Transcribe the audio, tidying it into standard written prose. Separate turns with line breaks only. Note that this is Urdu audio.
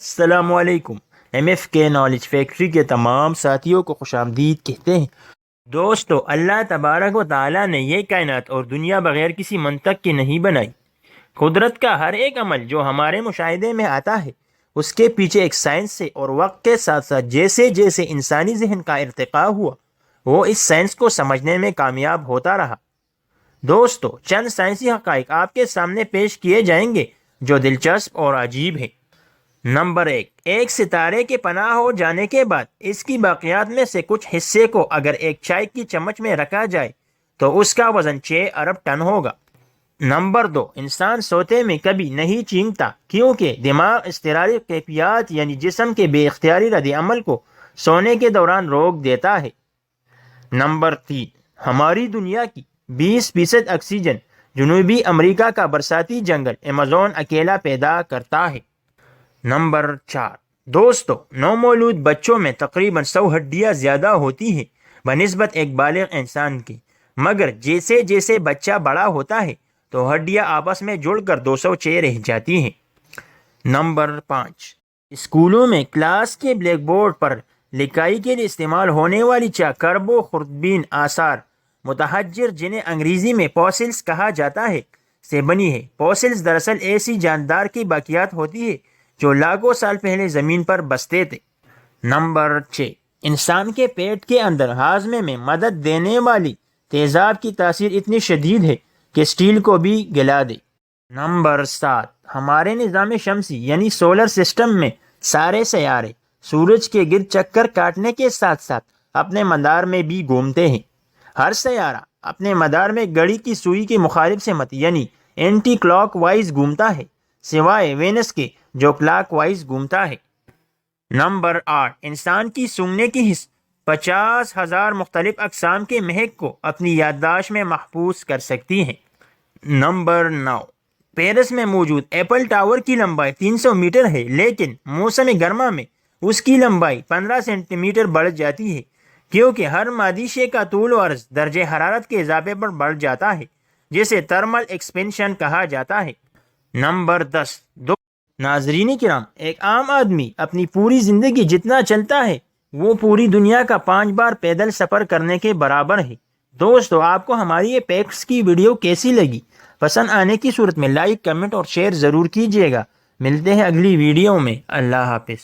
السلام علیکم۔ ایم ایف کے نالج فیکٹری کے تمام ساتھیوں کو خوش آمدید کہتے ہیں۔ دوستو، اللہ تبارک و تعالیٰ نے یہ کائنات اور دنیا بغیر کسی منطق کے نہیں بنائی۔ قدرت کا ہر ایک عمل جو ہمارے مشاہدے میں آتا ہے اس کے پیچھے ایک سائنس ہے، اور وقت کے ساتھ ساتھ جیسے جیسے انسانی ذہن کا ارتقاء ہوا وہ اس سائنس کو سمجھنے میں کامیاب ہوتا رہا۔ دوستو، چند سائنسی حقائق آپ کے سامنے پیش کیے جائیں گے جو دلچسپ اور عجیب ہیں۔ نمبر ایک ستارے کے پناہ ہو جانے کے بعد اس کی باقیات میں سے کچھ حصے کو اگر ایک چائے کی چمچ میں رکھا جائے تو اس کا وزن 6 ارب ٹن ہوگا۔ نمبر 2، انسان سوتے میں کبھی نہیں چینکتا کیونکہ دماغ اضطراری کیفیات یعنی جسم کے بے اختیاری رد عمل کو سونے کے دوران روک دیتا ہے۔ نمبر 3، ہماری دنیا کی 20% آکسیجن جنوبی امریکہ کا برساتی جنگل ایمیزون اکیلا پیدا کرتا ہے۔ نمبر 4، دوستو، نومولود بچوں میں تقریباً 100 ہڈیاں زیادہ ہوتی ہیں بنسبت ایک بالغ انسان کے، مگر جیسے جیسے بچہ بڑا ہوتا ہے تو ہڈیاں آپس میں جڑ کر 206 رہ جاتی ہیں۔ نمبر 5، اسکولوں میں کلاس کے بلیک بورڈ پر لکھائی کے لیے استعمال ہونے والی چاک کربو خوردبین آثار متحجر جنہیں انگریزی میں فوسلز کہا جاتا ہے سے بنی ہے۔ فوسلز دراصل ایسی جاندار کی باقیات ہوتی ہے جو لاکھوں سال پہلے زمین پر بستے تھے۔ نمبر 6، انسان کے پیٹ کے اندر ہاضمے میں مدد دینے والی تیزاب کی تاثیر اتنی شدید ہے کہ اسٹیل کو بھی گلا دے۔ نمبر 7، ہمارے نظام شمسی یعنی سولر سسٹم میں سارے سیارے سورج کے گرد چکر کاٹنے کے ساتھ ساتھ اپنے مدار میں بھی گھومتے ہیں۔ ہر سیارہ اپنے مدار میں گھڑی کی سوئی کے مخالف سمت یعنی اینٹی کلاک وائز گھومتا ہے، سوائے وینس کے جو کلاک وائز گھومتا ہے۔ نمبر 8، انسان کی سونگھنے کی حس 50,000 مختلف اقسام کے مہک کو اپنی یادداشت میں محفوظ کر سکتی ہیں۔ نمبر 9، پیرس میں موجود ایپل ٹاور کی لمبائی 300 میٹر ہے، لیکن موسم گرما میں اس کی لمبائی 15 سینٹی میٹر بڑھ جاتی ہے کیونکہ ہر مادی شے کا طول و عرض درجہ حرارت کے اضافے پر بڑھ جاتا ہے جسے تھرمل ایکسپینشن کہا جاتا ہے۔ نمبر 10، ناظرین کرام، ایک عام آدمی اپنی پوری زندگی جتنا چلتا ہے وہ پوری دنیا کا 5 بار پیدل سفر کرنے کے برابر ہے۔ دوستو، آپ کو ہماری یہ پیکس کی ویڈیو کیسی لگی؟ پسند آنے کی صورت میں لائک، کمنٹ اور شیئر ضرور کیجیے گا۔ ملتے ہیں اگلی ویڈیو میں۔ اللہ حافظ۔